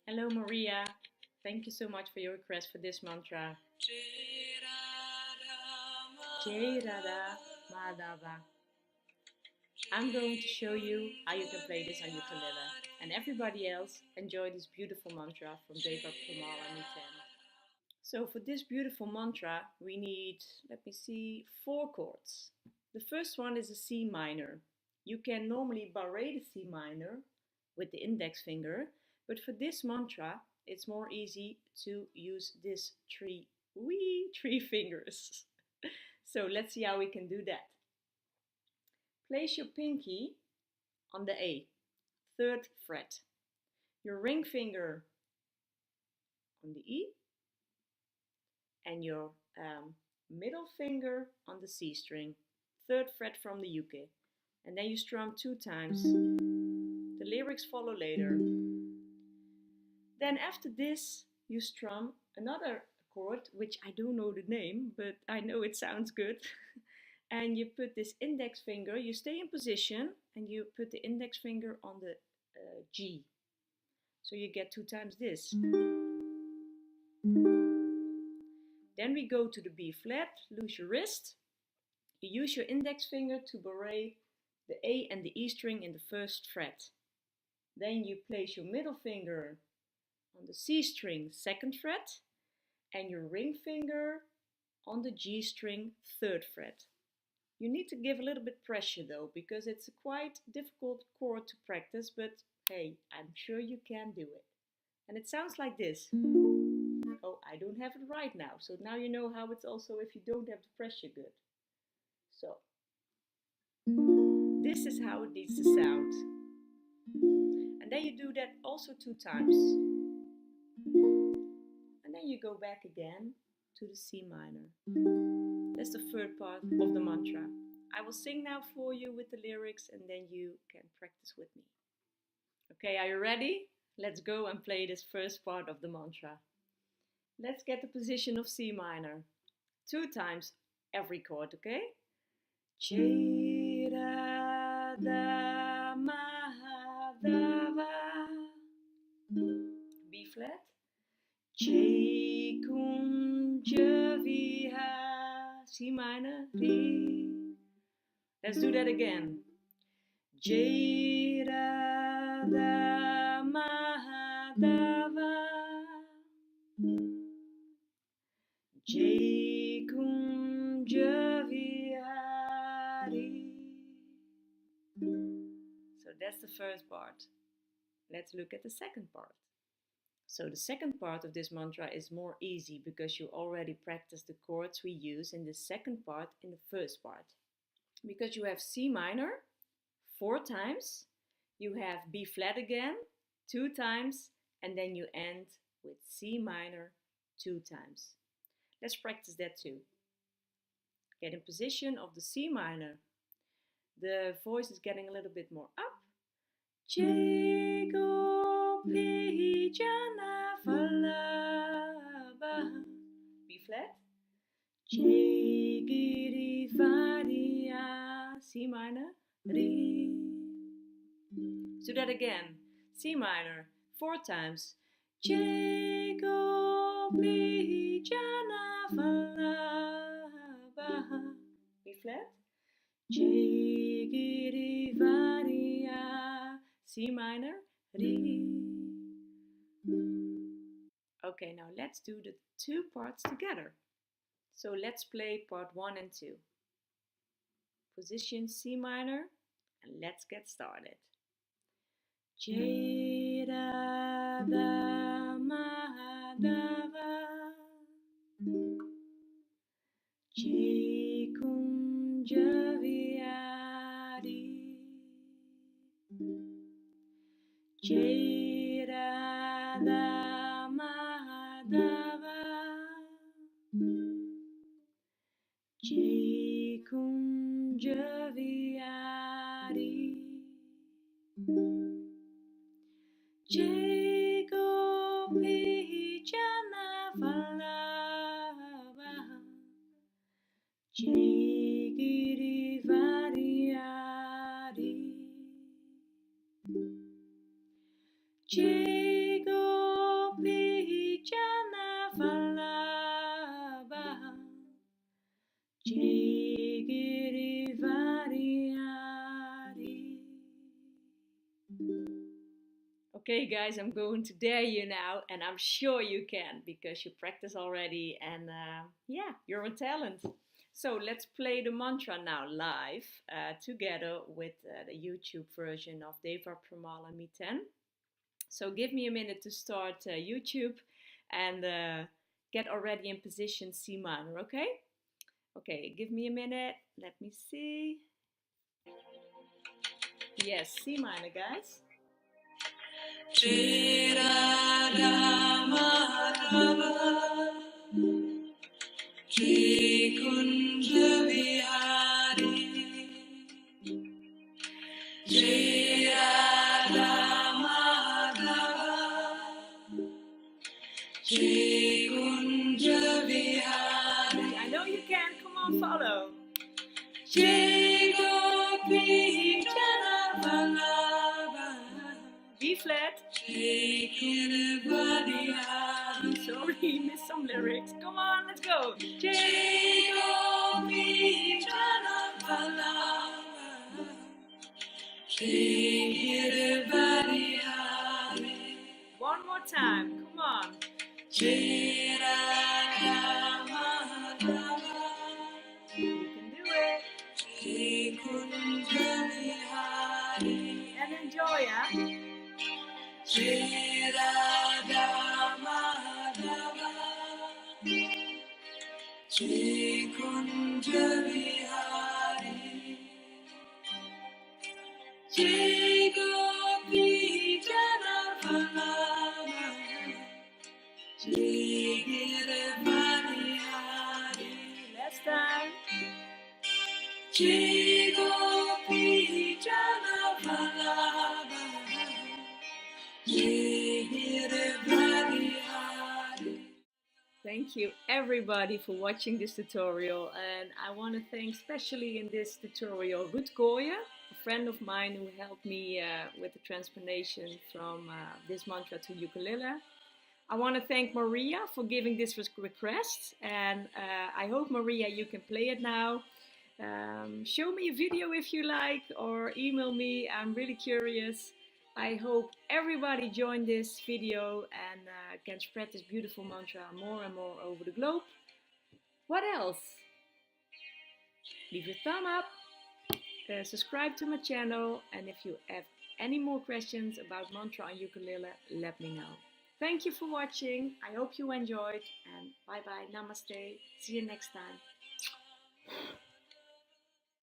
Hello Maria, thank you so much for your request for this mantra. Jai Radha Madhava. I'm going to show you how you can play this on ukulele. And everybody else, enjoy this beautiful mantra from Deva Premal and Miten. So for this beautiful mantra, we need, let me see, 4 chords. The first one is a C minor. You can normally barre the C minor with the index finger, but for this mantra, it's more easy to use this three fingers. So let's see how we can do that. Place your pinky on the A, 3rd fret. Your ring finger on the E, and your middle finger on the C string, 3rd fret from the uke. And then you strum 2 times. The lyrics follow later. Then after this, you strum another chord, which I don't know the name, but I know it sounds good. And you put this index finger, you stay in position, and you put the index finger on the G. So you get 2 times this. Then we go to the B flat, loose your wrist. You use your index finger to barre the A and the E string in the 1st fret. Then you place your middle finger on the C string, 2nd fret, and your ring finger on the G string, 3rd fret. You need to give a little bit pressure though, because it's a quite difficult chord to practice, but hey, I'm sure you can do it. And it sounds like this. Oh, I don't have it right now, so now you know how it's also if you don't have the pressure good. So, this is how it needs to sound. And then you do that also 2 times. And then you go back again to the C minor. That's the 3rd part of the mantra. I will sing now for you with the lyrics and then you can practice with me. Okay, are you ready? Let's go and play this first part of the mantra. Let's get the position of C minor. 2 times every chord, okay? Jai Radha Mahadava. B flat. Jai Kunja Viha. C minor. Re. Let's do that again. Jai Radha Mahadava. Jai Kunja Vihari. So that's the first part. Let's look at the second part. So the second part of this mantra is more easy because you already practiced the chords we use in the second part in the first part. Because you have C minor 4 times, you have B flat again 2 times, and then you end with C minor 2 times. Let's practice that too. Get in position of the C minor. The voice is getting a little bit more up. B flat. C minor. Re. Do that again. C minor 4 times. B flat. C minor. Re. Okay, now let's do the 2 parts together. So let's play part 1 and 2. Position C minor, and let's get started. Jai Radha Mahadava. Jai Kunja Vihari. Jai Radha Mahadava. Jai Kunja Vihari. Jai Gopi Jana Vallabha. Jai Girivariari. Jai Gopi Okay, guys, I'm going to dare you now, and I'm sure you can because you practice already, and yeah, you're a talent. So let's play the mantra now live together with the YouTube version of Deva Premal and Miten. So give me a minute to start YouTube and get already in position C minor, okay? Okay, give me a minute. Let me see. Yes, C minor, guys. Radha, Mahadava, Kunja Vihari, Radha, Mahadava, Kunja Vihari. I know you can. Come on, follow. B flat. Sorry, missed some lyrics. Come on, let's go. One more time, come on. You can do it. And enjoy, huh? Radha, Mahadava, Kunja Vihari, Gopi Jana Vallabha, Girivani Hari. Last time. Gopi Jana Vallabha, Girivani Hari. Thank you everybody for watching this tutorial, and I want to thank especially in this tutorial Ruth Gooyen, a friend of mine who helped me with the transformation from this mantra to ukulele. I want to thank Maria for giving this request, and I hope, Maria, you can play it now. Show me a video if you like, or email me. I'm really curious. I hope everybody joined this video and can spread this beautiful mantra more and more over the globe. What else? Leave a thumb up, subscribe to my channel, and if you have any more questions about mantra and ukulele, let me know. Thank you for watching. I hope you enjoyed, and bye bye, namaste. See you next time.